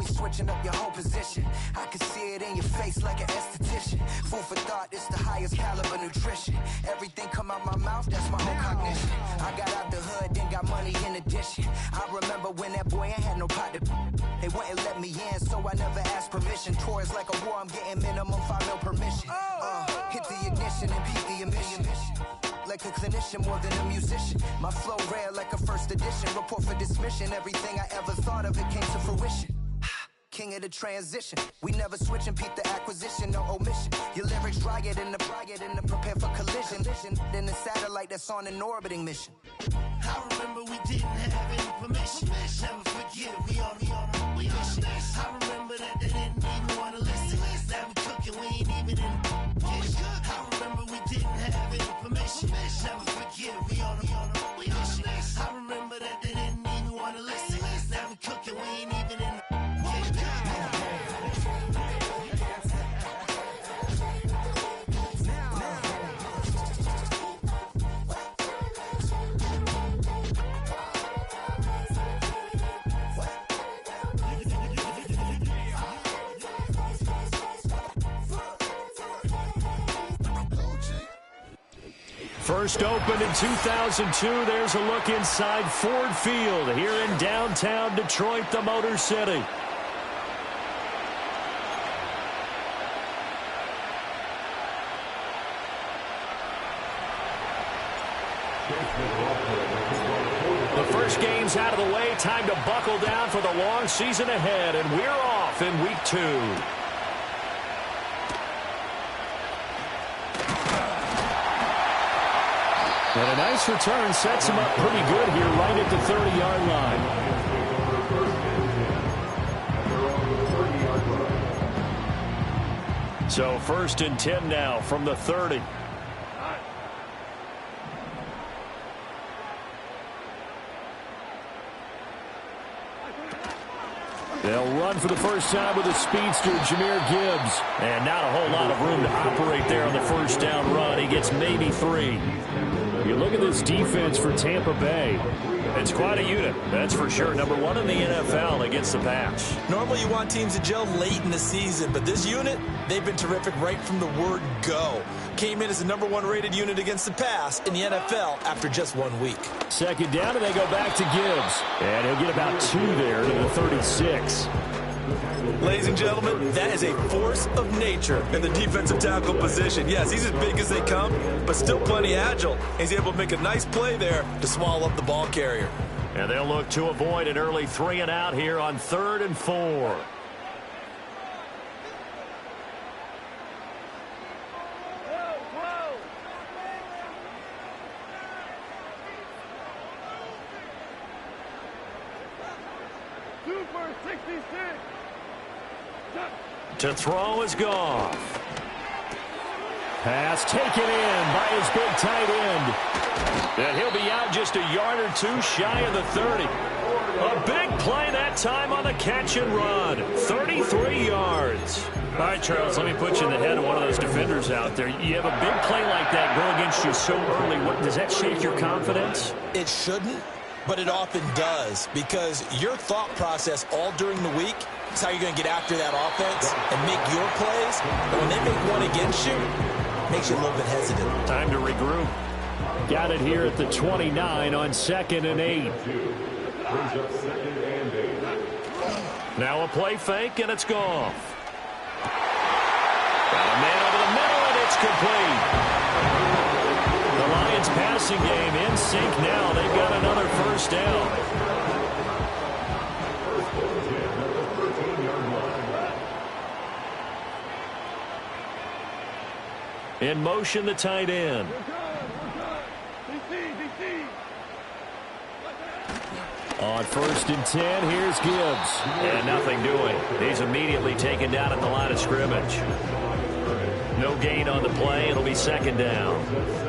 always switching up your whole position. I can see it in your face like an esthetician. Food for thought, it's the highest caliber nutrition. Everything come out my mouth, that's my own cognition. I got out the hood, then got money in addition. I remember when that boy ain't had no pot to... They wouldn't let me in, so I never asked permission. Tours like a war, I'm getting minimum 5 mil permission. Hit the ignition and beat the emission. Like a clinician more than a musician. My flow rare like a first edition. Report for dismission. Everything I ever thought of, it came to fruition. King of the transition. We never switch and peep the acquisition, no omission. Your lyrics drier than the prepare for collision. Then the satellite that's on an orbiting mission. I remember we didn't have any permission. Never forget, we on a mission. I remember that they didn't even want to listen. Now we cooking, we ain't even in the kitchen. I remember we didn't have any permission. Never forget, we on a mission. I remember that they didn't even want to listen. Now we cooking, we ain't even in the First opened in 2002, there's a look inside Ford Field here in downtown Detroit, the Motor City. The first game's out of the way, time to buckle down for the long season ahead, and we're off in week 2. And a nice return sets him up pretty good here right at the 30-yard line. So 1st and 10 now from the 30. They'll run for the first time with a speedster, Jahmyr Gibbs. And not a whole lot of room to operate there on the first down run. He gets maybe 3. You look at this defense for Tampa Bay. It's quite a unit, that's for sure. Number 1 in the NFL against the pass. Normally you want teams to gel late in the season, but this unit, they've been terrific right from the word go. Came in as the number 1 rated unit against the pass in the NFL after just 1 week. Second down, and they go back to Gibbs. And he'll get about 2 there to the 36. Ladies and gentlemen, that is a force of nature in the defensive tackle position. Yes, he's as big as they come, but still plenty agile. He's able to make a nice play there to swallow up the ball carrier. And they'll look to avoid an early 3 and out here on 3rd and 4. To throw is Goff. Pass taken in by his big tight end. And he'll be out just a yard or 2 shy of the 30. A big play that time on the catch and run. 33 yards. All right, Charles, let me put you in the head of one of those defenders out there. You have a big play like that go against you so early. Does that shake your confidence? It shouldn't, but it often does, because your thought process all during the week is how you're going to get after that offense and make your plays. But when they make one against you, it makes you a little bit hesitant. Time to regroup. Got it here at the 29 on 2nd and 8. Now a play fake, and it's Goff. Got a man over the middle, and it's complete. The Lions passing game in sync now. They've got another first down. In motion, the tight end. On 1st and 10, here's Gibbs. And nothing doing. He's immediately taken down at the line of scrimmage. No gain on the play. It'll be 2nd down.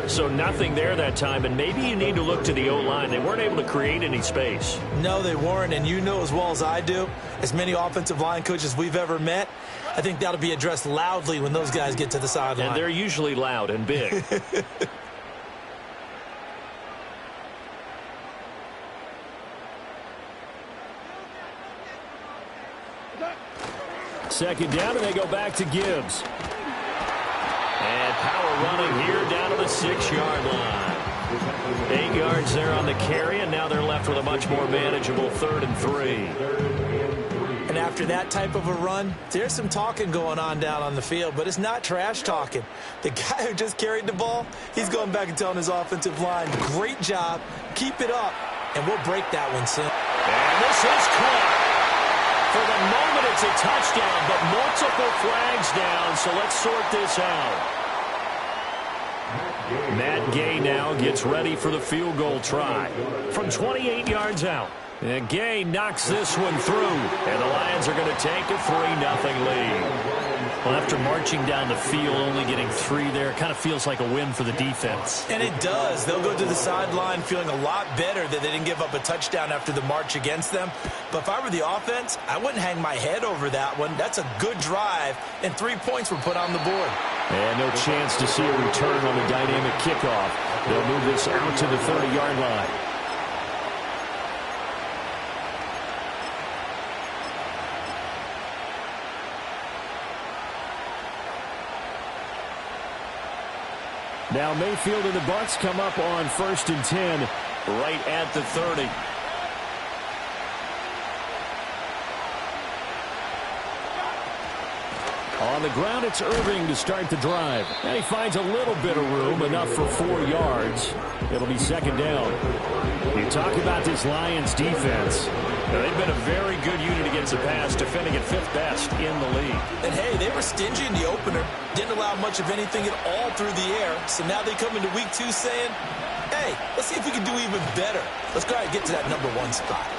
So nothing there that time, and maybe you need to look to the O-line. They weren't able to create any space. No, they weren't, and you know as well as I do, as many offensive line coaches we've ever met, I think that'll be addressed loudly when those guys get to the sideline. And they're usually loud and big. Second down, and they go back to Gibbs. And power running here down to the 6-yard line. 8 yards there on the carry, and now they're left with a much more manageable 3rd and 3. And after that type of a run, there's some talking going on down on the field, but it's not trash talking. The guy who just carried the ball, he's going back and telling his offensive line, great job, keep it up, and we'll break that one soon. And this is caught. For the moment, it's a touchdown, but multiple flags down, so let's sort this out. Matt Gay now gets ready for the field goal try from 28 yards out. And Gay knocks this one through, and the Lions are going to take a 3-0 lead. Well, after marching down the field, only getting 3 there, it kind of feels like a win for the defense. And it does. They'll go to the sideline feeling a lot better that they didn't give up a touchdown after the march against them. But if I were the offense, I wouldn't hang my head over that one. That's a good drive, and 3 points were put on the board. And no chance to see a return on the dynamic kickoff. They'll move this out to the 30-yard line. Now Mayfield and the Bucs come up on 1st and 10 right at the 30. On the ground, it's Irving to start the drive. And he finds a little bit of room, enough for 4 yards. It'll be 2nd down. You talk about this Lions defense. They've been a very good unit against the pass, defending at 5th best in the league. And, hey, they were stingy in the opener. Didn't allow much of anything at all through the air. So now they come into week 2 saying, hey, let's see if we can do even better. Let's go ahead and get to that number 1 spot.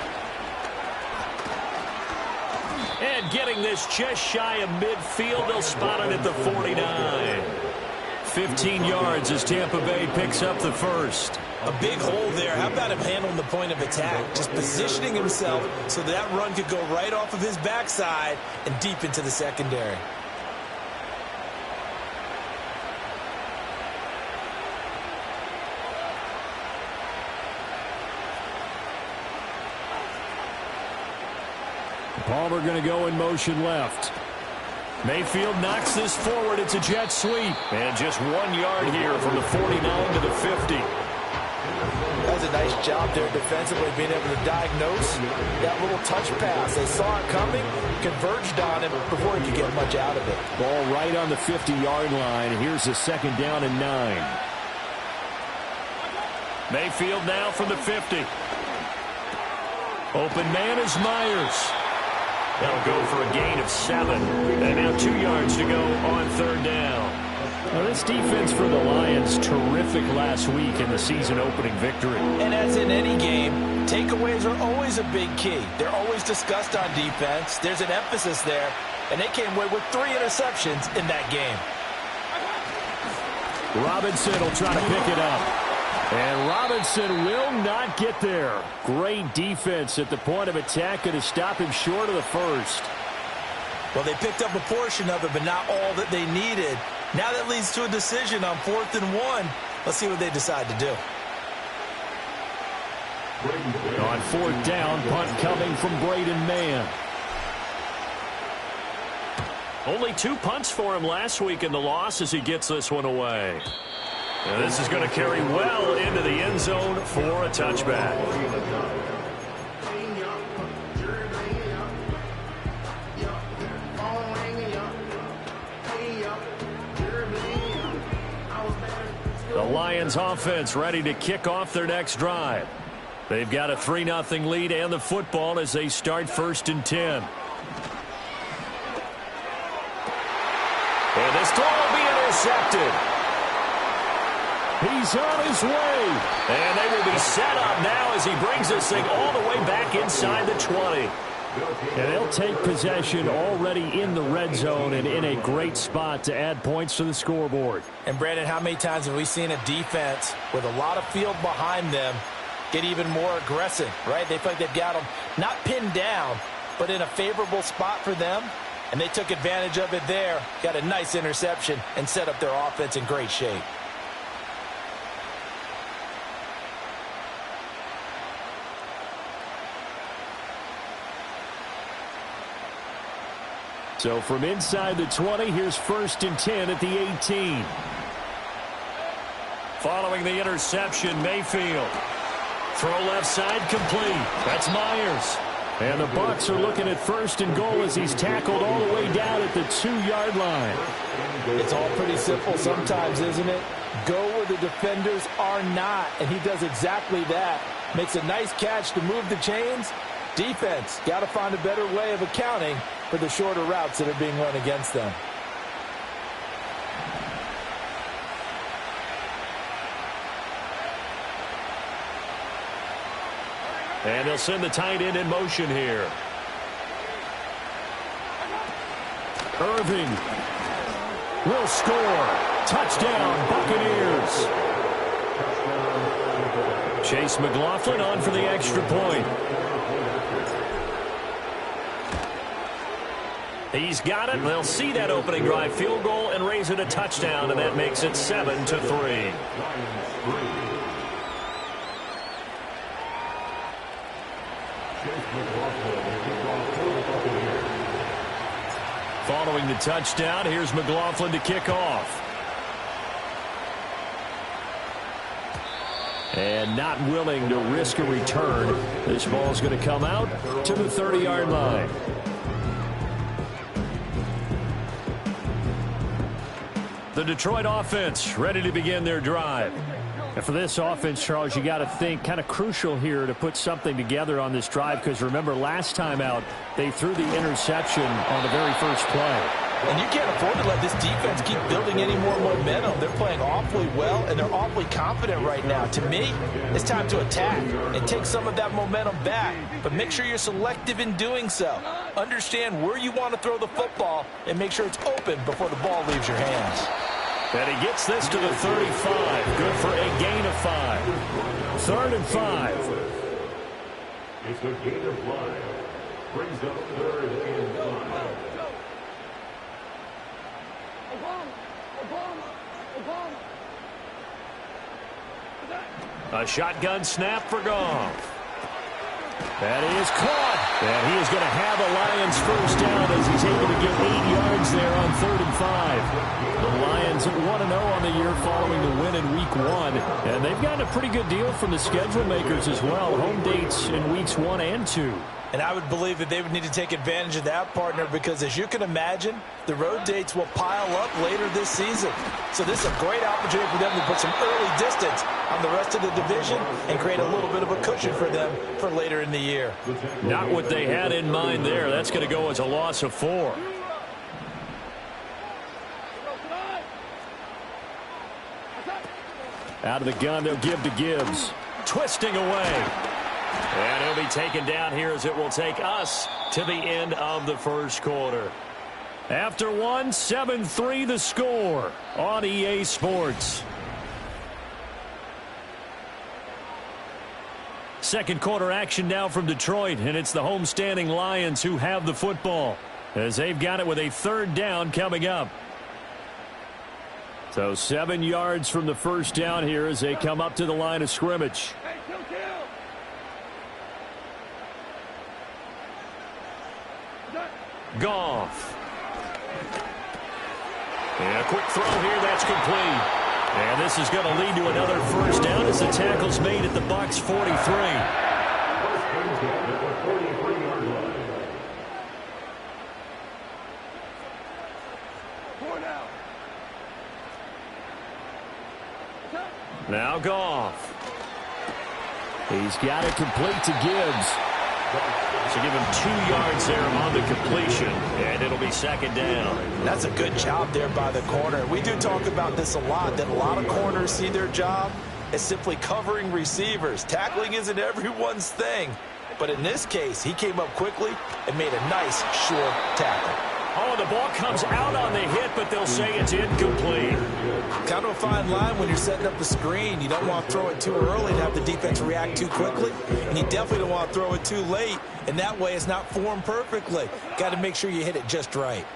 And getting this just shy of midfield, they'll spot it at the 49. 15 yards as Tampa Bay picks up the first. A big hole there. How about him handling the point of attack? Just positioning himself so that run could go right off of his backside and deep into the secondary. Palmer going to go in motion left. Mayfield knocks this forward. It's a jet sweep. And just 1 yard here from the 49 to the 50. That was a nice job there defensively, being able to diagnose that little touch pass. They saw it coming, converged on him before he could get much out of it. Ball right on the 50-yard line. Here's a 2nd down and 9. Mayfield now from the 50. Open man is Myers. That'll go for a gain of 7. And now 2 yards to go on 3rd down. Now this defense for the Lions, terrific last week in the season-opening victory. And as in any game, takeaways are always a big key. They're always discussed on defense. There's an emphasis there, and they came away with 3 interceptions in that game. Robinson will try to pick it up. And Robinson will not get there. Great defense at the point of attack, going to stop him short of the first. Well, they picked up a portion of it, but not all that they needed. Now that leads to a decision on 4th and 1. Let's see what they decide to do. On 4th down, punt coming from Braden Mann. Only 2 punts for him last week in the loss as he gets this one away. And this is going to carry well into the end zone for a touchback. The Lions offense ready to kick off their next drive. They've got a 3-0 lead and the football as they start 1st and 10. And this throw will be intercepted. He's on his way. And they will be set up now as he brings this thing all the way back inside the 20. And they'll take possession already in the red zone and in a great spot to add points to the scoreboard. And, Brandon, how many times have we seen a defense with a lot of field behind them get even more aggressive, right? They feel like they've got them not pinned down, but in a favorable spot for them. And they took advantage of it there, got a nice interception, and set up their offense in great shape. So from inside the 20, here's 1st and 10 at the 18. Following the interception, Mayfield. Throw left side complete. That's Myers. And the Bucs are looking at 1st and goal as he's tackled all the way down at the 2-yard line. It's all pretty simple sometimes, isn't it? Go where the defenders are not, and he does exactly that. Makes a nice catch to move the chains. Defense, got to find a better way of accounting for the shorter routes that are being run against them. And they'll send the tight end in motion here. Irving will score. Touchdown, Buccaneers. Chase McLaughlin on for the extra point. He's got it. They'll see that opening drive field goal and raise it a touchdown, and that makes it 7-3. Following the touchdown, here's McLaughlin to kick off. And not willing to risk a return. This ball's going to come out to the 30-yard line. The Detroit offense ready to begin their drive. And for this offense, Charles, you got to think kind of crucial here to put something together on this drive, because remember last time out they threw the interception on the very first play. And you can't afford to let this defense keep building any more momentum. They're playing awfully well, and they're awfully confident right now. To me, it's time to attack and take some of that momentum back. But make sure you're selective in doing so. Understand where you want to throw the football and make sure it's open before the ball leaves your hands. And he gets this to the 35. Good for a gain of 5. 3rd and 5. It's a gain of 5. Brings up 3rd and 5. A shotgun snap for Goff. That is caught. And he is going to have a Lions first down as he's able to get 8 yards there on 3rd and 5. The Lions 1-0 on the year following the win in Week 1. And they've gotten a pretty good deal from the schedule makers as well. Home dates in Weeks 1 and 2. And I would believe that they would need to take advantage of that, partner, because as you can imagine, the road dates will pile up later this season. So this is a great opportunity for them to put some early distance on the rest of the division and create a little bit of a cushion for them for later in the year. Not what they had in mind there. That's going to go as a loss of 4. Out of the gun, they'll give to Gibbs. Twisting away. And he'll be taken down here as it will take us to the end of the first quarter. After 1, 7-3 the score on EA Sports. Second quarter action now from Detroit, and it's the homestanding Lions who have the football as they've got it with a 3rd down coming up. So 7 yards from the first down here as they come up to the line of scrimmage. Goff. And a quick throw here, that's complete. And this is going to lead to another first down as the tackle's made at the Bucs 43. Now Goff. He's got it complete to Gibbs. So give him 2 yards there on the completion, and it'll be 2nd down. That's a good job there by the corner. We do talk about this a lot, that a lot of corners see their job as simply covering receivers. Tackling isn't everyone's thing. But in this case, he came up quickly and made a nice, short tackle. Oh, the ball comes out on the hit, but they'll say it's incomplete. Kind of a fine line when you're setting up the screen. You don't want to throw it too early and have the defense react too quickly. And you definitely don't want to throw it too late. And that way it's not formed perfectly. Got to make sure you hit it just right.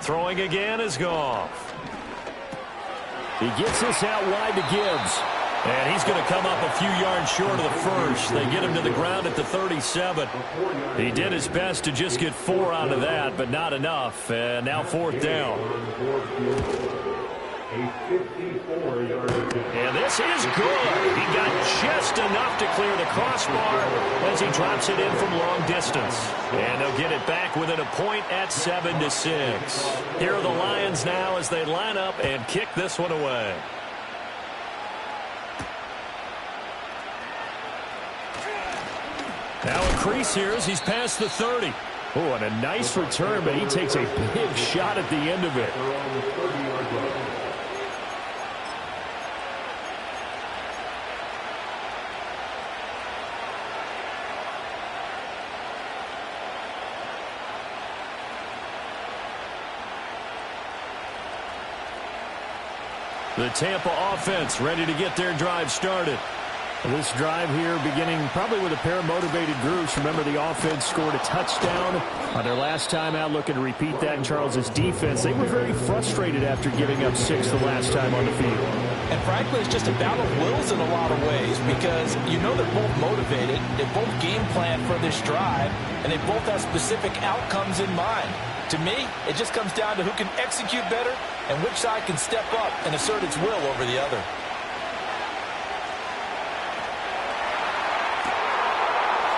Throwing again is Goff. He gets this out wide to Gibbs. And he's going to come up a few yards short of the first. They get him to the ground at the 37. He did his best to just get 4 out of that, but not enough. And now 4th down. And this is good. He got just enough to clear the crossbar as he drops it in from long distance. And they'll get it back within a point at 7-6. Here are the Lions now as they line up and kick this one away. Now a crease here as he's past the 30. Oh, and a nice return, but he takes a big shot at the end of it. The Tampa offense ready to get their drive started. This drive here beginning probably with a pair of motivated groups. Remember, the offense scored a touchdown on their last time out, looking to repeat that in Charles's defense. They were very frustrated after giving up 6 the last time on the field. And frankly, it's just a battle of wills in a lot of ways because you know they're both motivated. They both game plan for this drive, and they both have specific outcomes in mind. To me, it just comes down to who can execute better and which side can step up and assert its will over the other.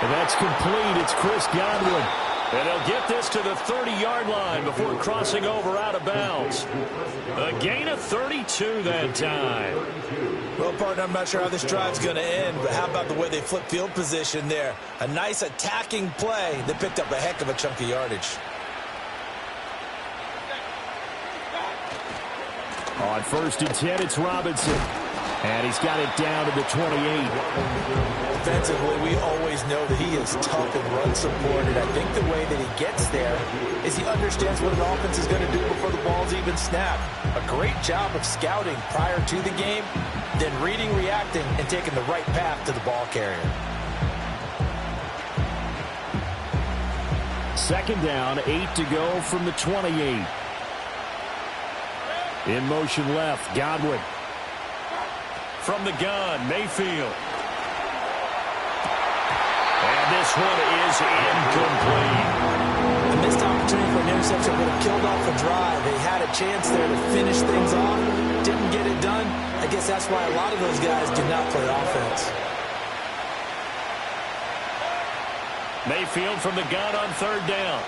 And that's complete. It's Chris Godwin. And he'll get this to the 30-yard line before crossing over out of bounds. A gain of 32 that time. Well, partner, I'm not sure how this drive's going to end, but how about the way they flip field position there? A nice attacking play that picked up a heck of a chunk of yardage. On 1st and 10, it's Robinson. And he's got it down to the 28. Defensively, we always know that he is tough and run supported. I think the way that he gets there is he understands what an offense is going to do before the ball's even snapped. A great job of scouting prior to the game, then reading, reacting, and taking the right path to the ball carrier. 2nd down, 8 to go from the 28. In motion left, Godwin. From the gun, Mayfield. And this one is incomplete. The missed opportunity for an interception would have killed off the drive. They had a chance there to finish things off. Didn't get it done. I guess that's why a lot of those guys do not play offense. Mayfield from the gun on 3rd down.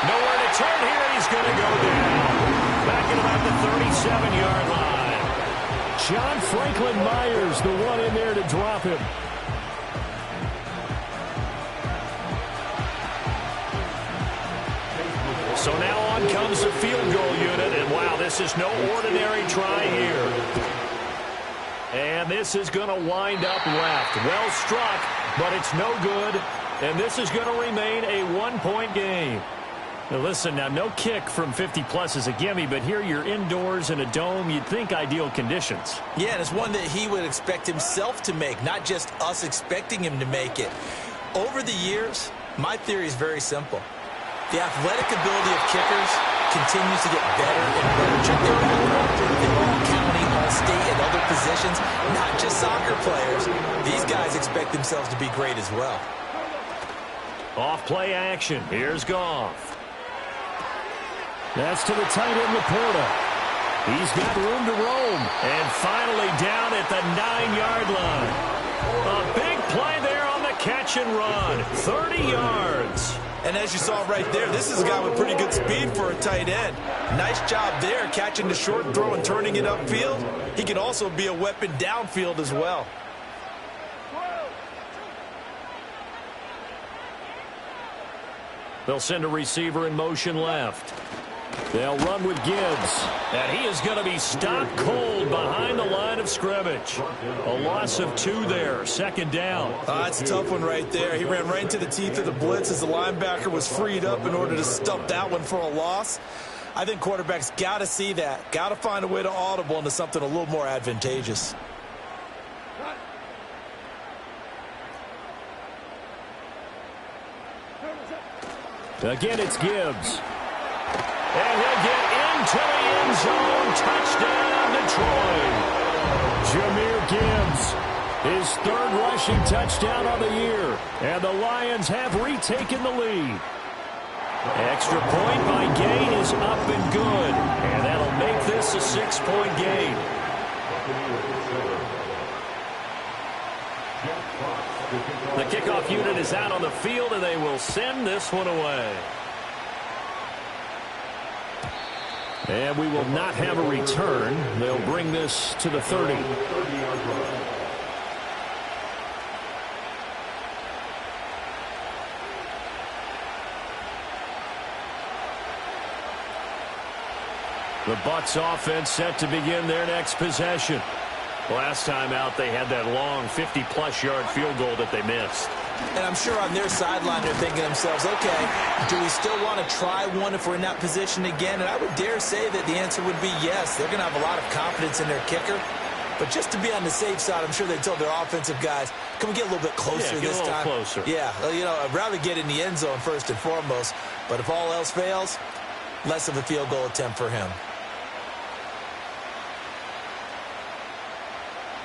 Nowhere to turn here. He's going to go down. Back at about the 37-yard line. John Franklin Myers, the one in there to drop him. So now on comes the field goal unit. And, wow, this is no ordinary try here. And this is going to wind up left. Well struck, but it's no good. And this is going to remain a 1-point game. Now listen, now no kick from 50-plus is a gimme, but here you're indoors in a dome. You'd think ideal conditions. Yeah, and it's one that he would expect himself to make, not just us expecting him to make it. Over the years, my theory is very simple. The athletic ability of kickers continues to get better and better. Check their background. They're all county, all state, and other positions, not just soccer players. These guys expect themselves to be great as well. Off play action. Here's Goff. That's to the tight end, Laporta. He's got room to roam. And finally down at the 9-yard line. A big play there on the catch and run. 30 yards. And as you saw right there, this is a guy with pretty good speed for a tight end. Nice job there, catching the short throw and turning it upfield. He can also be a weapon downfield as well. They'll send a receiver in motion left. They'll run with Gibbs. And he is going to be stopped cold behind the line of scrimmage. A loss of 2 there. 2nd down. That's a tough one right there. He ran right into the teeth of the blitz as the linebacker was freed up in order to stuff that one for a loss. I think quarterbacks got to see that. Got to find a way to audible into something a little more advantageous. Again, it's Gibbs. And he'll get into the end zone. Touchdown, Detroit. Jahmyr Gibbs, his third rushing touchdown of the year. And the Lions have retaken the lead. Extra point by Gay is up and good. And that'll make this a 6-point game. The kickoff unit is out on the field, and they will send this one away. And we will not have a return. They'll bring this to the 30. The Bucs offense set to begin their next possession. Last time out, they had that long 50-plus yard field goal that they missed. And I'm sure on their sideline they're thinking to themselves, okay, do we still want to try one if we're in that position again? And I would dare say that the answer would be yes. They're going to have a lot of confidence in their kicker. But just to be on the safe side, I'm sure they told their offensive guys, can we get a little bit closer this time? Closer. Yeah, you know, I'd rather get in the end zone first and foremost. But if all else fails, less of a field goal attempt for him.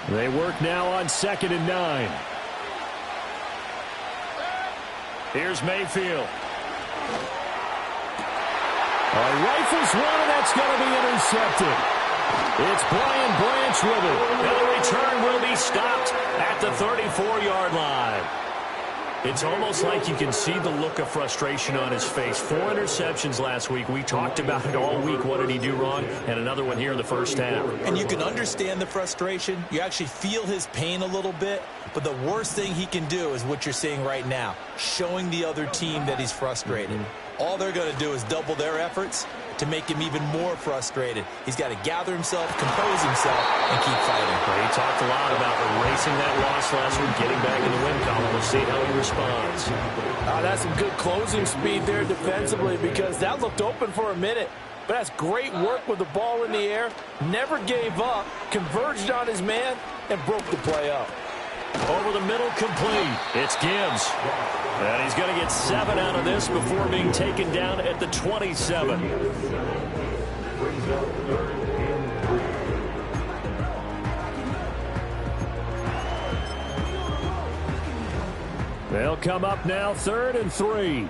They work now on 2nd and 9. Here's Mayfield. Rifles one, and that's going to be intercepted. It's Brian Branch with it. And the return will be stopped at the 34-yard line. It's almost like you can see the look of frustration on his face. 4 interceptions last week. We talked about it all week. What did he do wrong? And another one here in the first half. And you can understand the frustration. You actually feel his pain a little bit. But the worst thing he can do is what you're seeing right now, showing the other team that he's frustrated. All they're going to do is double their efforts to make him even more frustrated. He's got to gather himself, compose himself, and keep fighting. Well, he talked a lot about erasing that loss last week, getting back in the win column. We'll see how he responds. That's some good closing speed there defensively, because that looked open for a minute. But that's great work with the ball in the air. Never gave up, converged on his man, and broke the play up. Over the middle, complete. It's Gibbs. And he's going to get 7 out of this before being taken down at the 27. They'll come up now 3rd and 3.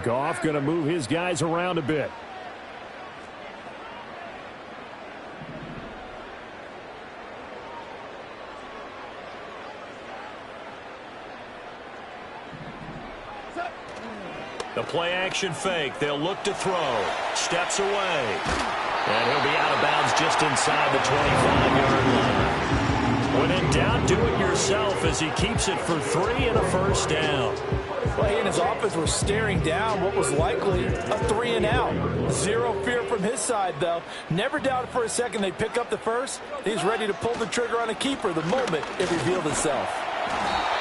Goff going to move his guys around a bit. The play-action fake. They'll look to throw. Steps away. And he'll be out of bounds just inside the 25-yard line. When in doubt, do it yourself as he keeps it for 3 and a first down. Well, he and his offense were staring down what was likely a 3 and out. Zero fear from his side, though. Never doubted for a second they'd pick up the first. He's ready to pull the trigger on a keeper the moment it revealed itself.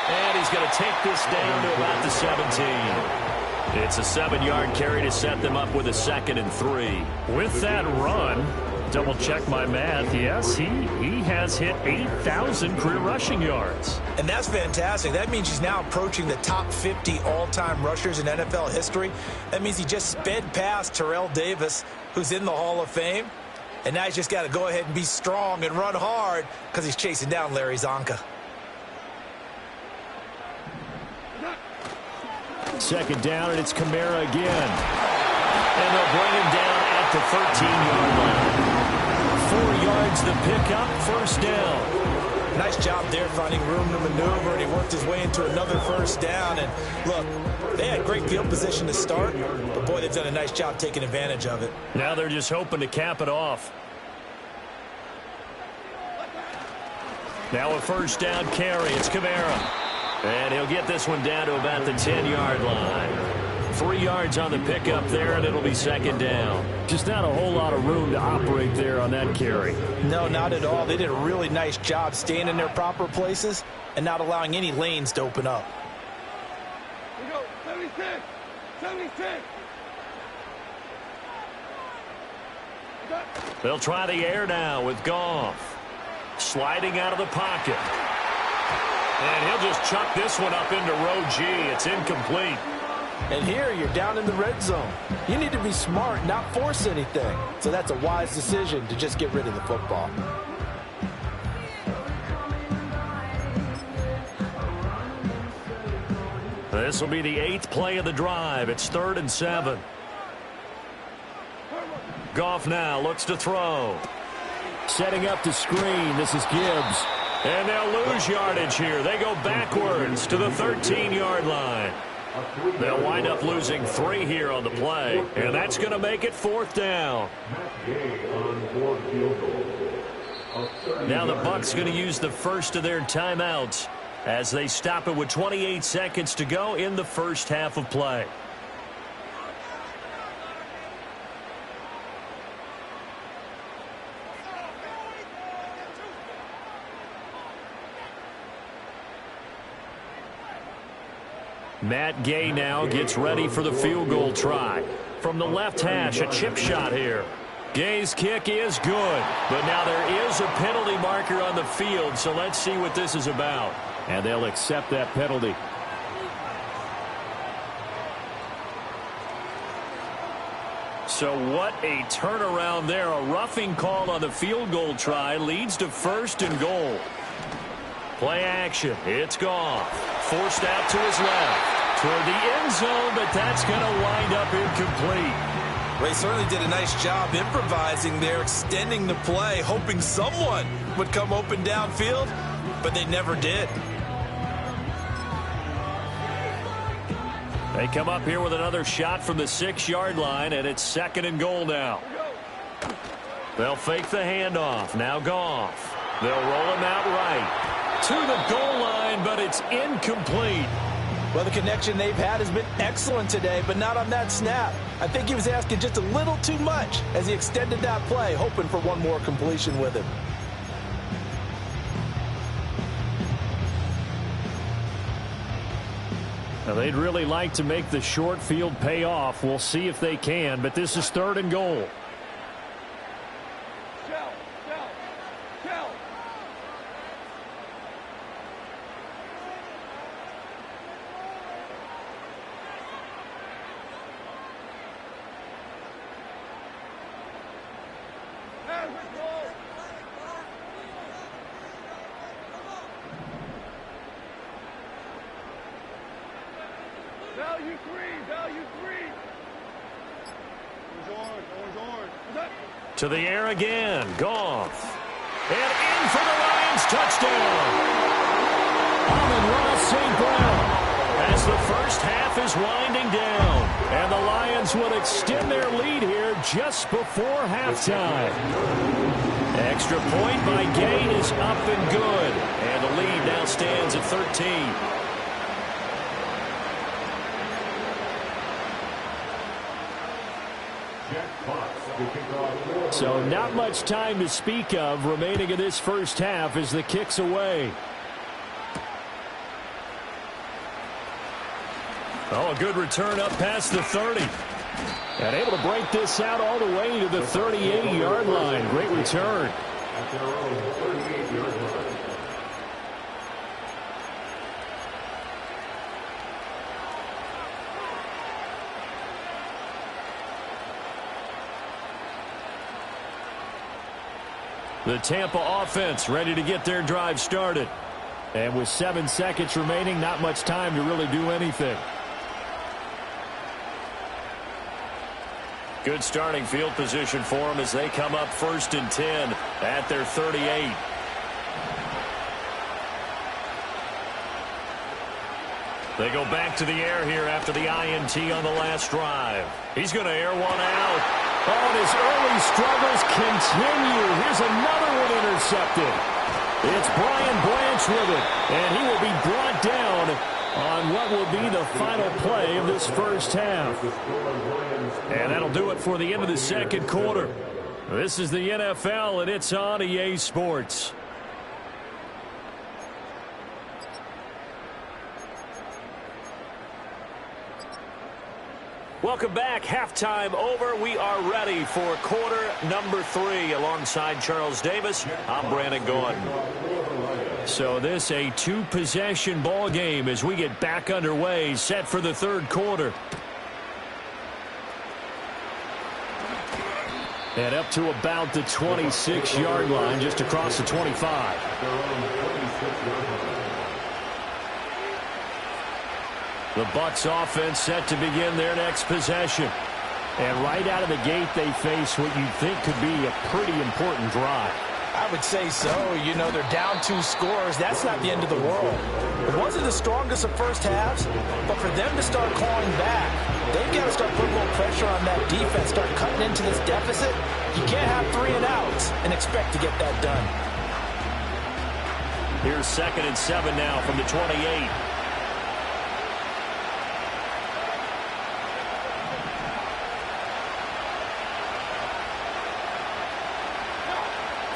And he's going to take this down to about the 17. It's a 7-yard carry to set them up with a 2nd and 3. With that run, double check my math. Yes, he has hit 8,000 career rushing yards. And that's fantastic. That means he's now approaching the top 50 all-time rushers in NFL history. That means he just sped past Terrell Davis, who's in the Hall of Fame. And now he's just got to go ahead and be strong and run hard because he's chasing down Larry Zonka. 2nd down, and it's Kamara again. And they'll bring him down at the 13-yard line. 4 yards the pickup, first down. Nice job there finding room to maneuver, and he worked his way into another first down. And look, they had great field position to start, but boy, they've done a nice job taking advantage of it. Now they're just hoping to cap it off. Now a first down carry. It's Kamara. And he'll get this one down to about the 10-yard line. 3 yards on the pickup there, and it'll be 2nd down. Just not a whole lot of room to operate there on that carry. No, not at all. They did a really nice job staying in their proper places and not allowing any lanes to open up. We go, 76, 76. They'll try the air now with Goff. sliding out of the pocket. And he'll just chuck this one up into row G. It's incomplete. And here you're down in the red zone. You need to be smart, not force anything. So that's a wise decision to just get rid of the football. This will be the 8th play of the drive. It's 3rd and 7. Goff now looks to throw. Setting up the screen. This is Gibbs. And they'll lose yardage here. They go backwards to the 13-yard line. They'll wind up losing 3 here on the play. And that's going to make it 4th down. Now the Bucs going to use the first of their timeouts as they stop it with 28 seconds to go in the first half of play. Matt Gay now gets ready for the field goal try. From the left hash, a chip shot here. Gay's kick is good, but now there is a penalty marker on the field, so let's see what this is about. And they'll accept that penalty. So what a turnaround there. A roughing call on the field goal try leads to 1st and goal. Play action. It's Goff. Forced out to his left. Toward the end zone, but that's going to wind up incomplete. Ray certainly did a nice job improvising there, extending the play, hoping someone would come open downfield, but they never did. They come up here with another shot from the 6-yard line, and it's 2nd and goal now. They'll fake the handoff. Now Goff. They'll roll him out right to the goal line, but it's incomplete. Well, the connection they've had has been excellent today, but not on that snap. I think he was asking just a little too much as he extended that play, hoping for one more completion with him. Now, they'd really like to make the short field pay off. We'll see if they can, but this is 3rd and goal. To the air again. Goff. And in for the Lions. Touchdown. Amon-Ra St. Brown. As the first half is winding down. And the Lions will extend their lead here just before halftime. Extra point by Gain is up and good. And the lead now stands at 13. So not much time to speak of remaining in this first half as the kick's away. Oh, a good return up past the 30. And able to break this out all the way to the 38-yard line. Great return. At their own 38-yard line. The Tampa offense ready to get their drive started. And with 7 seconds remaining, not much time to really do anything. Good starting field position for them as they come up 1st and 10 at their 38. They go back to the air here after the INT on the last drive. He's going to air one out. Oh, and his early struggles continue. Here's another one intercepted. It's Brian Branch with it, and he will be brought down on what will be the final play of this first half. And that'll do it for the end of the second quarter. This is the NFL, and it's on EA Sports. Welcome back. Halftime over. We are ready for quarter number 3. Alongside Charles Davis, I'm Brandon Gordon. So this a 2-possession ball game as we get back underway, set for the third quarter. And up to about the 26-yard line, just across the 25. The Bucs offense set to begin their next possession. And right out of the gate, they face what you'd think could be a pretty important drive. I would say so. You know, they're down 2 scores. That's not the end of the world. It wasn't the strongest of first halves, but for them to start clawing back, they've got to start putting a little pressure on that defense, start cutting into this deficit. You can't have 3 and outs and expect to get that done. Here's 2nd and 7 now from the 28.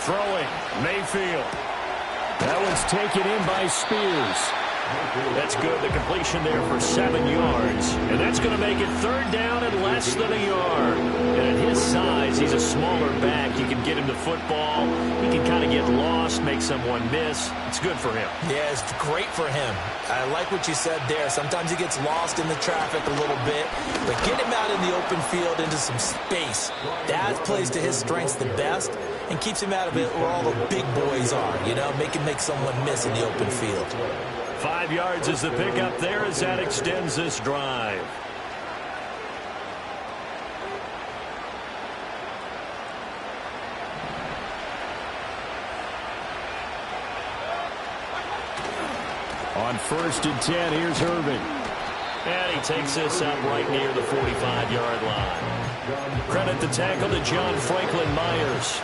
Throwing, Mayfield. That one's taken in by Spears. That's good. The completion there for 7 yards. And that's going to make it 3rd down and less than a yard. And at his size, he's a smaller back. You can get him the football. He can kind of get lost, make someone miss. It's good for him. Yeah, it's great for him. I like what you said there. Sometimes he gets lost in the traffic a little bit. But get him out in the open field into some space. That plays to his strengths the best and keeps him out of it where all the big boys are. You know, make someone miss in the open field. 5 yards is the pickup there as that extends this drive. On 1st and 10, here's Irvin. And he takes this up right near the 45-yard line. Credit the tackle to John Franklin Myers.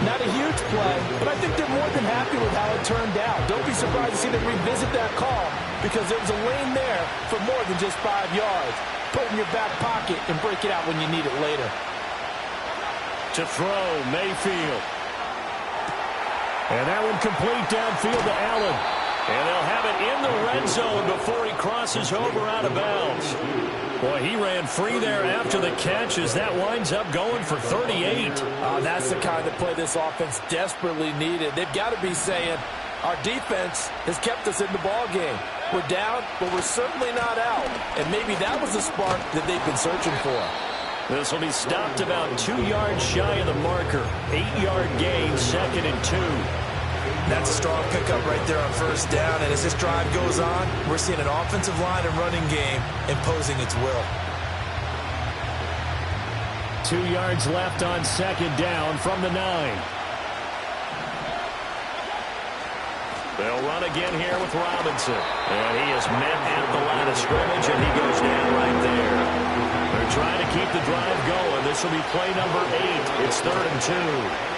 Not a huge play, but I think they're more than happy with how it turned out. Don't be surprised to see them revisit that call because there was a lane there for more than just 5 yards. Put it in your back pocket and break it out when you need it later. To throw, Mayfield. And that one complete downfield to Allen. And they'll have it in the red zone before he crosses over out of bounds. Boy, he ran free there after the catch as that winds up going for 38. That's the kind of play this offense desperately needed. They've got to be saying, our defense has kept us in the ball game. We're down, but we're certainly not out. And maybe that was the spark that they've been searching for. This will be stopped about 2 yards shy of the marker. 8-yard gain, 2nd and 2. That's a strong pickup right there on 1st down. And as this drive goes on, we're seeing an offensive line and running game imposing its will. 2 yards left on 2nd down from the 9. They'll run again here with Robinson. And he is met at the line of scrimmage, and he goes down right there. They're trying to keep the drive going. This will be play number 8. It's 3rd and 2.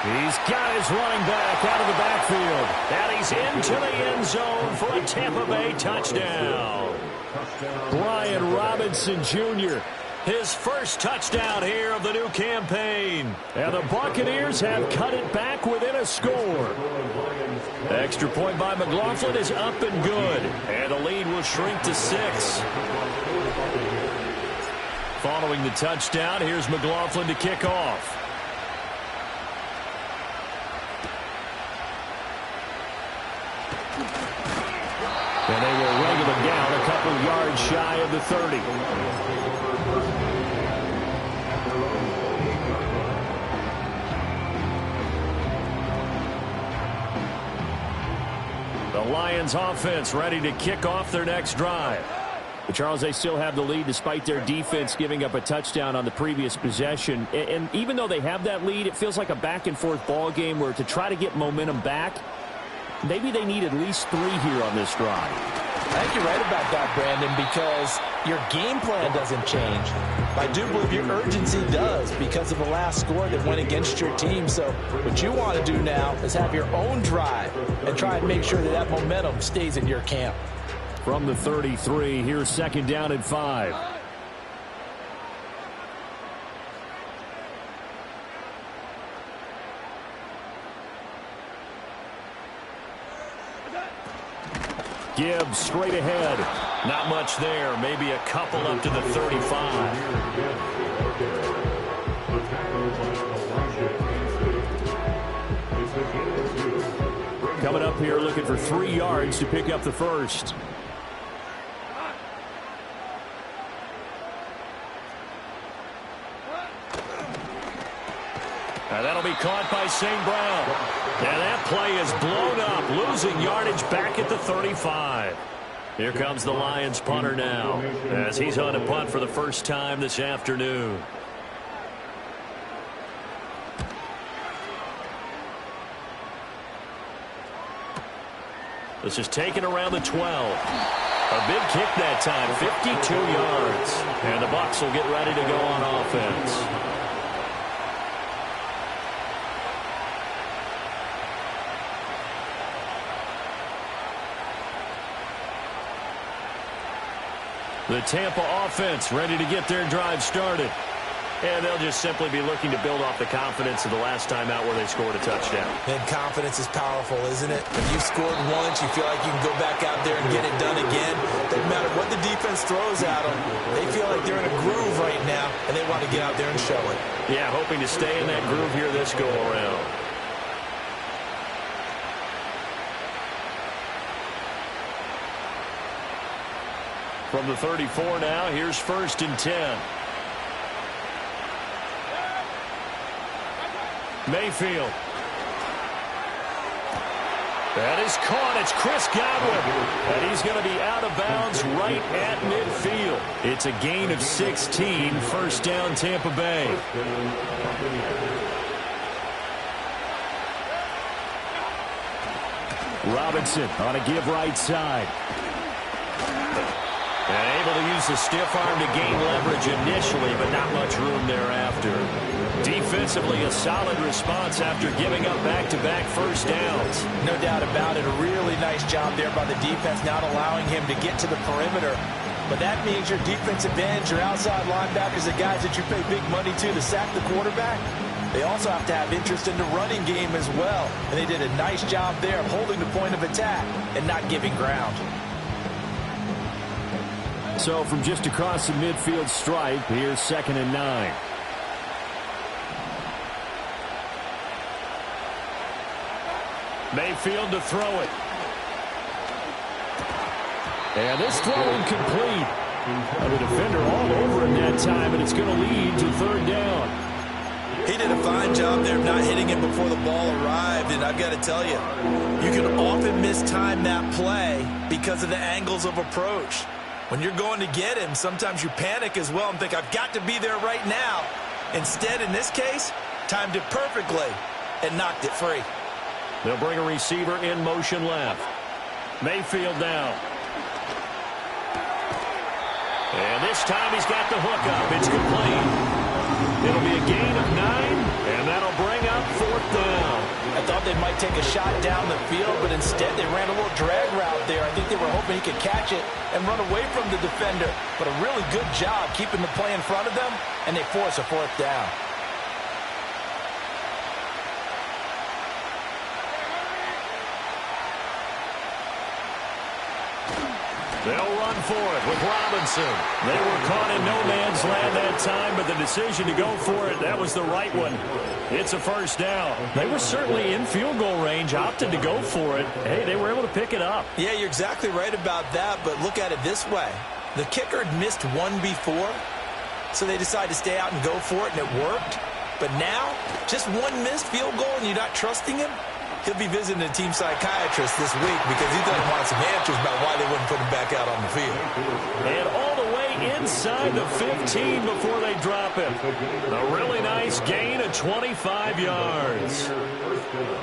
He's got his running back out of the backfield. And he's into the end zone for a Tampa Bay touchdown. Brian Robinson Jr., his first touchdown here of the new campaign. And the Buccaneers have cut it back within a score. The extra point by McLaughlin is up and good. And the lead will shrink to 6. Following the touchdown, here's McLaughlin to kick off. And they will wrangle him down a couple yards shy of the 30. The Lions offense ready to kick off their next drive. But Charles, they still have the lead despite their defense giving up a touchdown on the previous possession. And even though they have that lead, it feels like a back-and-forth ball game where to try to get momentum back, maybe they need at least 3 here on this drive. I think you're right about that, Brandon, because your game plan doesn't change. I do believe your urgency does because of the last score that went against your team. So what you want to do now is have your own drive and try and make sure that that momentum stays in your camp. From the 33, here's 2nd down and 5. Gibbs straight ahead. Not much there. Maybe a couple up to the 35. Coming up here looking for 3 yards to pick up the first. And that'll be caught by St. Brown. And that play is blown up, losing yardage back at the 35. Here comes the Lions punter now, as he's on a punt for the first time this afternoon. This is taken around the 12. A big kick that time, 52 yards. And the Bucs will get ready to go on offense. The Tampa offense ready to get their drive started. And they'll just simply be looking to build off the confidence of the last time out where they scored a touchdown. And confidence is powerful, isn't it? If you've scored once, you feel like you can go back out there and get it done again. Doesn't matter what the defense throws at them. They feel like they're in a groove right now, and they want to get out there and show it. Yeah, hoping to stay in that groove here this go-around. From the 34 now, here's 1st and 10. Mayfield. That is caught. It's Chris Godwin. And he's going to be out of bounds right at midfield. It's a gain of 16. 1st down, Tampa Bay. Robinson on a give right side. And able to use the stiff arm to gain leverage initially, but not much room thereafter. Defensively, a solid response after giving up back-to-back first downs. No doubt about it. A really nice job there by the defense, not allowing him to get to the perimeter. But that means your defensive ends, your outside linebackers, the guys that you pay big money to sack the quarterback, they also have to have interest in the running game as well. And they did a nice job there of holding the point of attack and not giving ground. So from just across the midfield stripe, here's 2nd and 9. Mayfield to throw it. And this throw incomplete. And the defender all over him that time, and it's going to lead to 3rd down. He did a fine job there of not hitting him before the ball arrived, and I've got to tell you, you can often mistime that play because of the angles of approach. When you're going to get him, sometimes you panic as well and think, I've got to be there right now. Instead, in this case, timed it perfectly and knocked it free. They'll bring a receiver in motion left. Mayfield down. And this time he's got the hook up. It's complete. It'll be a gain of 9, and that'll bring up 4th down. I thought they might take a shot down the field, but instead they ran a little drag route there. I think they were hoping he could catch it and run away from the defender. But a really good job keeping the play in front of them, and they force a 4th down. They'll run for it with Robinson. They were caught in no man's land that time, but the decision to go for it, that was the right one. It's a 1st down. They were certainly in field goal range, opted to go for it. Hey, they were able to pick it up. Yeah, you're exactly right about that, but look at it this way. The kicker had missed one before, so they decided to stay out and go for it, and it worked. But now, just one missed field goal and you're not trusting him? He'll be visiting a team psychiatrist this week because he's going to want some answers about why they wouldn't put him back out on the field. And all the way inside the 15 before they drop him. A really nice gain of 25 yards.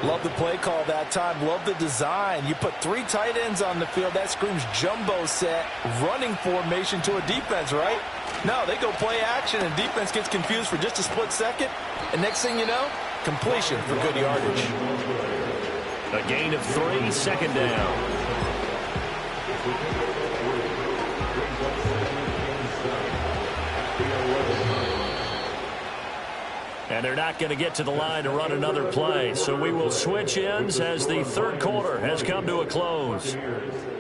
Love the play call that time. Love the design. You put 3 tight ends on the field. That screams jumbo set, running formation to a defense, right? No, they go play action, and defense gets confused for just a split second. And next thing you know, completion for good yardage. A gain of 3, 2nd down. And they're not going to get to the line to run another play. So we will switch ends as the 3rd quarter has come to a close.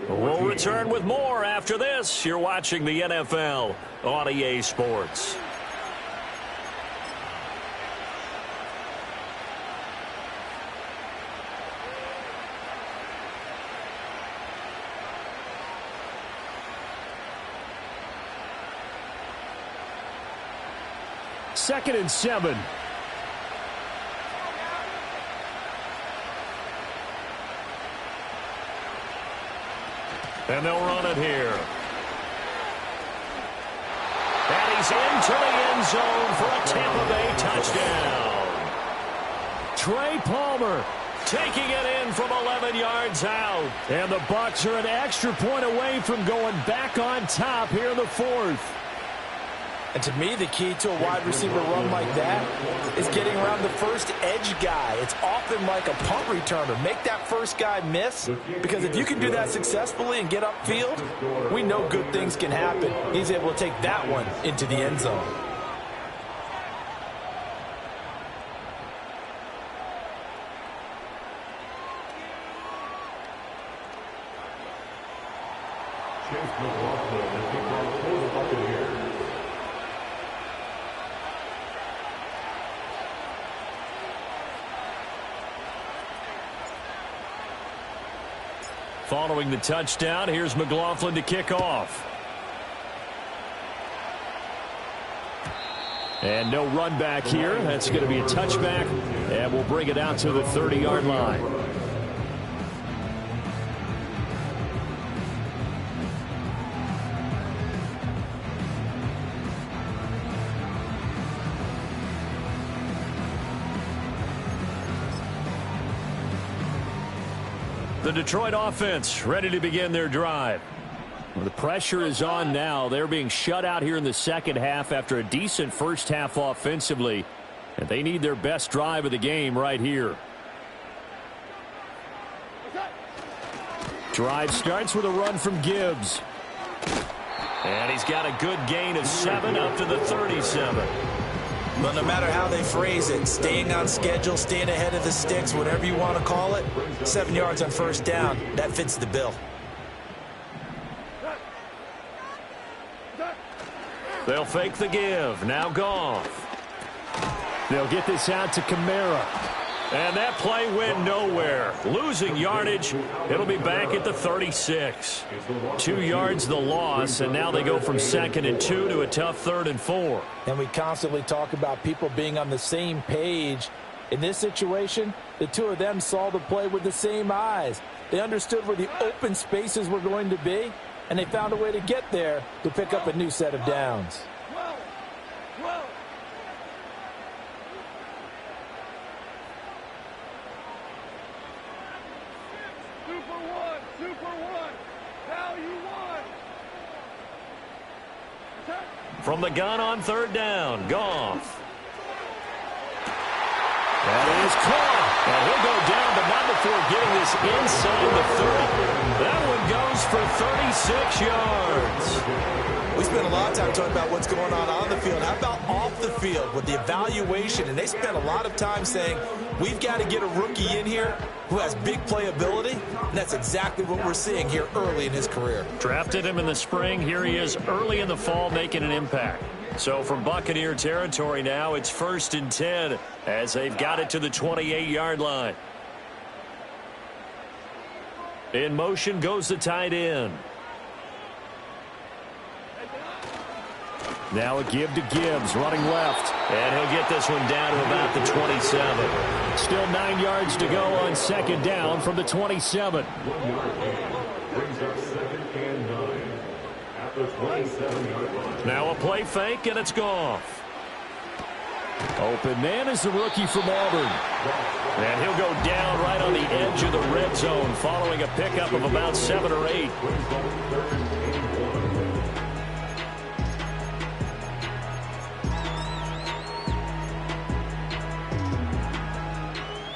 We'll return with more after this. You're watching the NFL on EA Sports. Second and 7. And they'll run it here. And he's into the end zone for a Tampa Bay touchdown. Trey Palmer taking it in from 11 yards out. And the Bucs are an extra point away from going back on top here in the fourth. And to me, the key to a wide receiver run like that is getting around the first edge guy. It's often like a punt returner. Make that first guy miss, because if you can do that successfully and get upfield, we know good things can happen. He's able to take that one into the end zone. Following the touchdown, here's McLaughlin to kick off. And no run back here. That's going to be a touchback, and we'll bring it out to the 30-yard line. The Detroit offense ready to begin their drive. Well, the pressure is on now. They're being shut out here in the second half after a decent first half offensively. And they need their best drive of the game right here. Drive starts with a run from Gibbs. And he's got a good gain of 7 up to the 37. But no matter how they phrase it, staying on schedule, staying ahead of the sticks, whatever you want to call it, 7 yards on first down, that fits the bill. They'll fake the give. Now Goff. They'll get this out to Kamara. And that play went nowhere. Losing yardage. It'll be back at the 36. 2 yards the loss, and now they go from 2nd and 2 to a tough 3rd and 4. And we constantly talk about people being on the same page. In this situation, the two of them saw the play with the same eyes. They understood where the open spaces were going to be, and they found a way to get there to pick up a new set of downs. From the gun on 3rd down, Goff. That is caught. And he'll go down, but not before getting this inside the 30. That one goes for 36 yards. We spent a lot of time talking about what's going on the field. How about off the field with the evaluation? And they spent a lot of time saying, we've got to get a rookie in here who has big playability. And that's exactly what we're seeing here early in his career. Drafted him in the spring. Here he is early in the fall making an impact. So from Buccaneer territory now, it's 1st and 10 as they've got it to the 28-yard line. In motion goes the tight end. Now a give to Gibbs, running left. And he'll get this one down to about the 27. Still 9 yards to go on 2nd down from the 27. 1 yard gain. Brings up 2nd and 9 at the 27-yard line. Now a play fake, and it's Goff. Open man is the rookie from Auburn. And he'll go down right on the edge of the red zone following a pickup of about 7 or 8.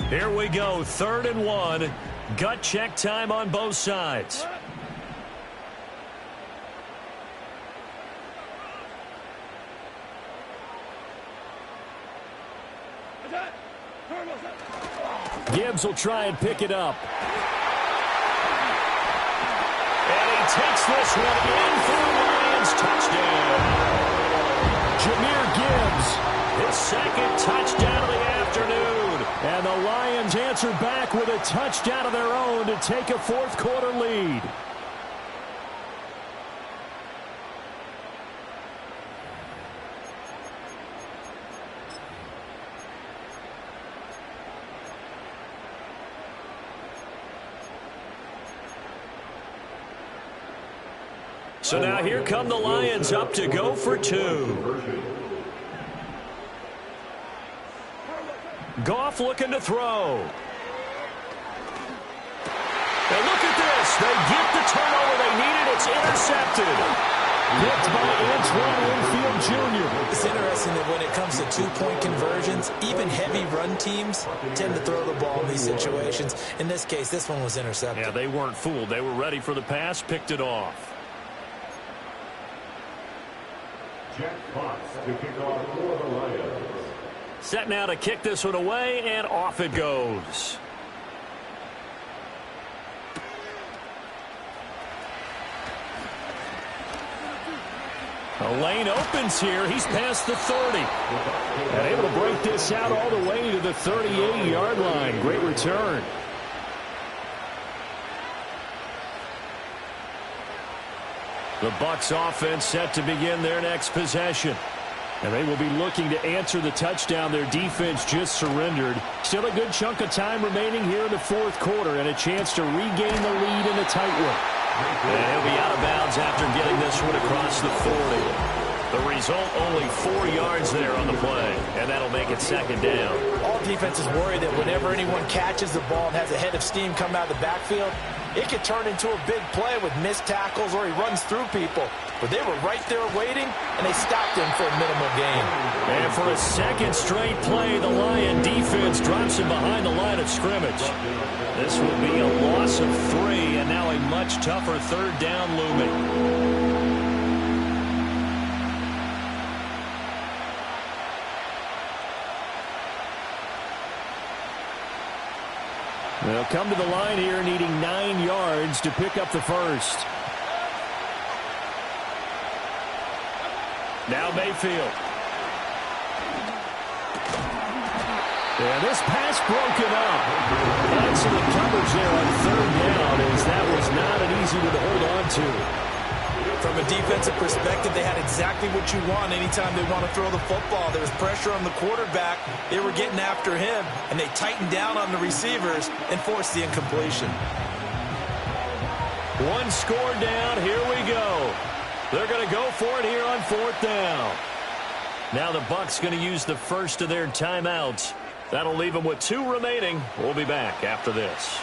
Here we go, 3rd and 1. Gut check time on both sides. Gibbs will try and pick it up. takes this one in for the Lions. Touchdown. Jahmyr Gibbs, his second touchdown of the afternoon. And the Lions answer back with a touchdown of their own to take a fourth quarter lead. So now here come the Lions up to go for two. Goff looking to throw. And look at this. They get the turnover they needed. It's intercepted. Picked by Antoine Winfield Jr. It's interesting that when it comes to two-point conversions, even heavy run teams tend to throw the ball in these situations. In this case, this one was intercepted. Yeah, they weren't fooled. They were ready for the pass, picked it off. Jack Fox to kick off for the Lions. Set now to kick this one away, and off it goes. A lane opens here. He's past the 30. And able to break this out all the way to the 38-yard line. Great return. The Bucs offense set to begin their next possession. And they will be looking to answer the touchdown their defense just surrendered. Still a good chunk of time remaining here in the fourth quarter and a chance to regain the lead in a tight one. And he'll be out of bounds after getting this one across the 40. The result, only 4 yards there on the play, and that'll make it second down. All defenses worry that whenever anyone catches the ball and has a head of steam come out of the backfield, it could turn into a big play with missed tackles or he runs through people. But they were right there waiting, and they stopped him for a minimal gain. And for a second straight play, the Lion defense drops him behind the line of scrimmage. This will be a loss of 3, and now a much tougher third down looming. They'll come to the line here needing 9 yards to pick up the first. Now Mayfield. And this pass broken up. Excellent coverage there on third down, as that was not an easy one to hold on to. From a defensive perspective, they had exactly what you want anytime they want to throw the football. There was pressure on the quarterback. They were getting after him, and they tightened down on the receivers and forced the incompletion. One score down. Here we go. They're going to go for it here on fourth down. Now the Bucs going to use the first of their timeouts. That'll leave them with 2 remaining. We'll be back after this.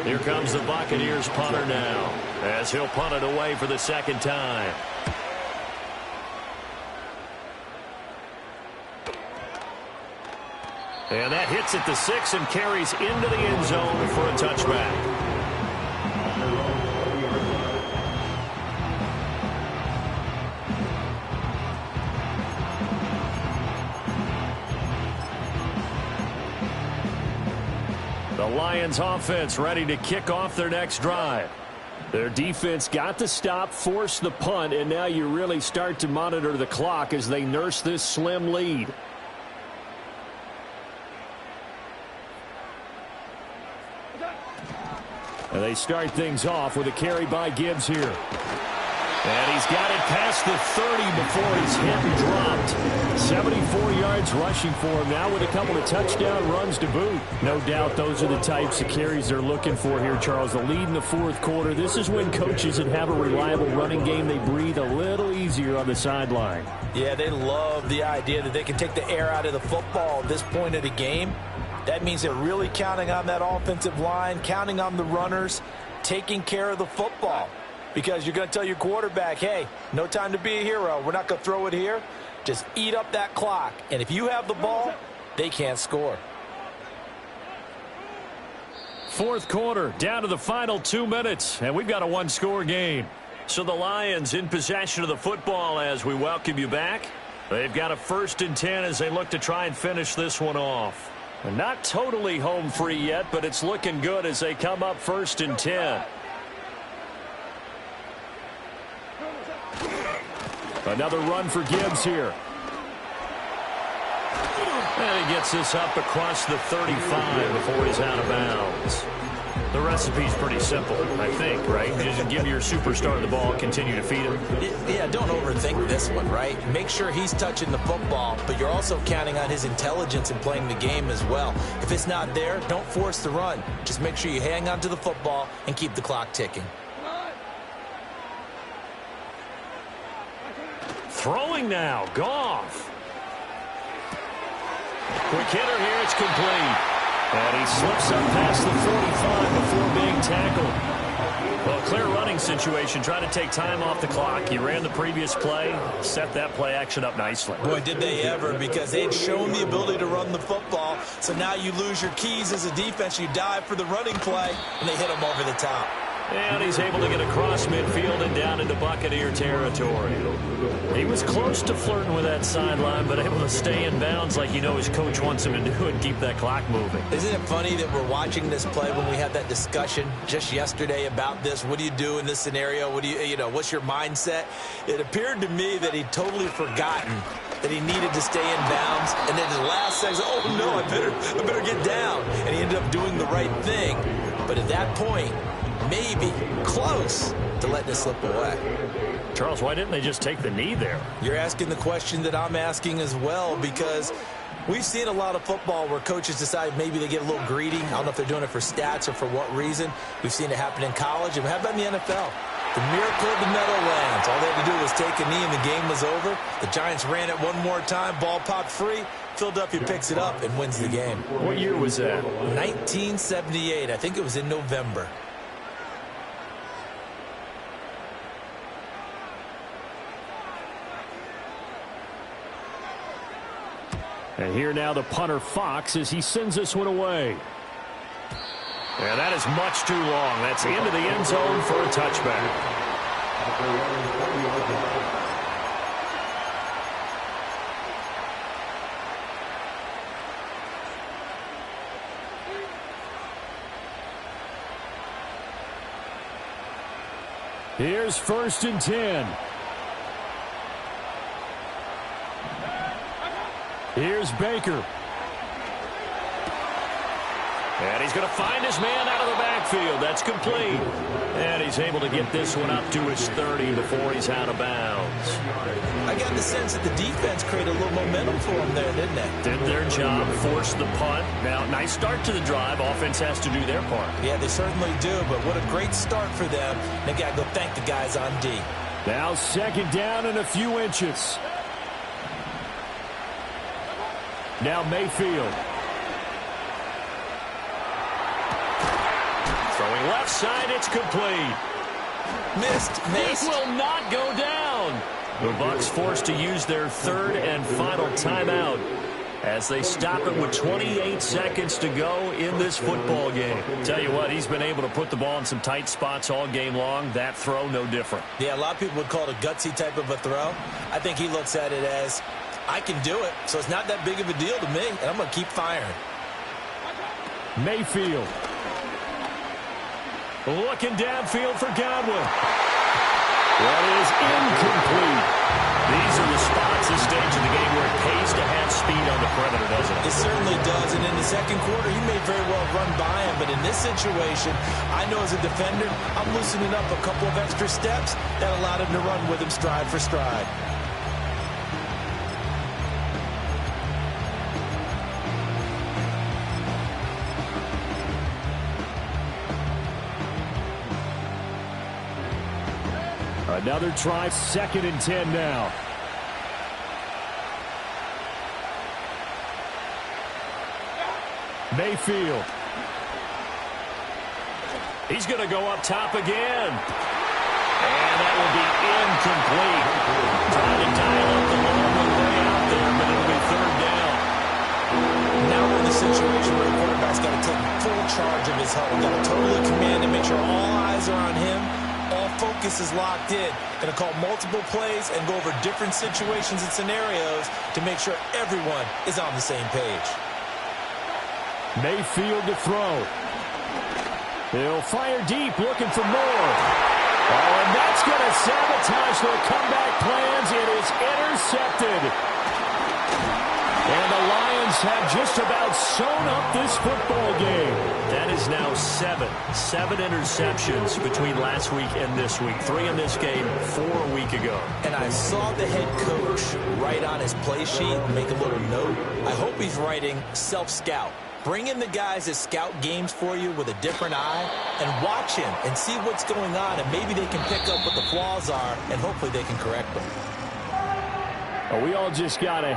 Here comes the Buccaneers punter now, as he'll punt it away for the second time. And that hits at the 6 and carries into the end zone for a touchback. The Lions offense ready to kick off their next drive. Their defense got the stop, forced the punt, and now you really start to monitor the clock as they nurse this slim lead. And they start things off with a carry by Gibbs here. And he's got it past the 30 before he's hit and dropped. 74 yards rushing for him now with a couple of touchdown runs to boot. No doubt those are the types of carries they're looking for here, Charles. The lead in the fourth quarter. This is when coaches that have a reliable running game, they breathe a little easier on the sideline. Yeah, they love the idea that they can take the air out of the football at this point of the game. That means they're really counting on that offensive line, counting on the runners, taking care of the football. Because you're going to tell your quarterback, hey, no time to be a hero. We're not going to throw it here. Just eat up that clock. And if you have the ball, they can't score. Fourth quarter, down to the final 2 minutes, and we've got a one-score game. So the Lions in possession of the football as we welcome you back. They've got a 1st and 10 as they look to try and finish this one off. And not totally home free yet, but it's looking good as they come up 1st and 10. Another run for Gibbs here. And he gets this up across the 35 before he's out of bounds. The recipe's pretty simple, I think, right? Just give your superstar the ball, continue to feed him. Yeah, don't overthink this one, right? Make sure he's touching the football, but you're also counting on his intelligence in playing the game as well. If it's not there, don't force the run. Just make sure you hang on to the football and keep the clock ticking. Throwing now, Goff. Quick hitter here, it's complete. And he slips up past the 45 before being tackled. Well, clear running situation, trying to take time off the clock. He ran the previous play, set that play action up nicely. Boy, did they ever, because they had shown the ability to run the football. So now you lose your keys as a defense. You dive for the running play, and they hit him over the top. And he's able to get across midfield and down into Buccaneer territory. He was close to flirting with that sideline, but able to stay in bounds like you know his coach wants him to do and keep that clock moving. Isn't it funny that we're watching this play when we had that discussion just yesterday about this? What do you do in this scenario? What do you know, what's your mindset? It appeared to me that he'd totally forgotten that he needed to stay in bounds, and then the last second, oh no, I better get down. And he ended up doing the right thing. But at that point, maybe close to letting it slip away. Charles, why didn't they just take the knee there? You're asking the question that I'm asking as well, because we've seen a lot of football where coaches decide maybe they get a little greedy. I don't know if they're doing it for stats or for what reason. We've seen it happen in college, and how about in the NFL? The miracle of the Meadowlands. All they had to do was take a knee and the game was over. The Giants ran it one more time, ball popped free. Philadelphia picks it up and wins the game. What year was that? 1978. I think it was in November. And here now the punter Fox as he sends this one away. And that is much too long. That's into the end zone for a touchback. Here's 1st and 10. Here's Baker. And he's going to find his man out of the backfield. That's complete. And he's able to get this one up to his 30 before he's out of bounds. I got the sense that the defense created a little momentum for him there, didn't they? Did their job, forced the punt. Now, nice start to the drive. Offense has to do their part. Yeah, they certainly do, but what a great start for them. They got to go thank the guys on D. Now 2nd down and a few inches. Now Mayfield. Throwing left side, it's complete. Missed. It will not go down. The Bucs forced to use their 3rd and final timeout as they stop it with 28 seconds to go in this football game. Tell you what, he's been able to put the ball in some tight spots all game long. That throw, no different. Yeah, a lot of people would call it a gutsy type of a throw. I think he looks at it as, I can do it, so it's not that big of a deal to me, and I'm going to keep firing. Mayfield. Looking downfield for Godwin. That is incomplete. These are the spots, this stage of the game, where it pays to have speed on the perimeter, doesn't it? It certainly does, and in the second quarter, he may very well run by him, but in this situation, I know as a defender, I'm loosening up a couple of extra steps that allowed him to run with him stride for stride. Another try, 2nd and 10 now. Mayfield. He's going to go up top again. And that will be incomplete. Trying to dial up the long one way out there, but it'll be 3rd down. Now we're in the situation where the quarterback's got to take full charge of his huddle. Got to totally command and make sure all eyes are on him, all focus is locked in. Going to call multiple plays and go over different situations and scenarios to make sure everyone is on the same page. Mayfield to throw. He'll fire deep, looking for more. Oh, and that's going to sabotage their comeback plans. It is intercepted. And the Lions have just about sewn up this football game. That is now seven interceptions between last week and this week. 3 in this game, 4 a week ago. And I saw the head coach write on his play sheet, make a little note. I hope he's writing self-scout. Bring in the guys that scout games for you with a different eye and watch him and see what's going on, and maybe they can pick up what the flaws are, and hopefully they can correct them. We all just got a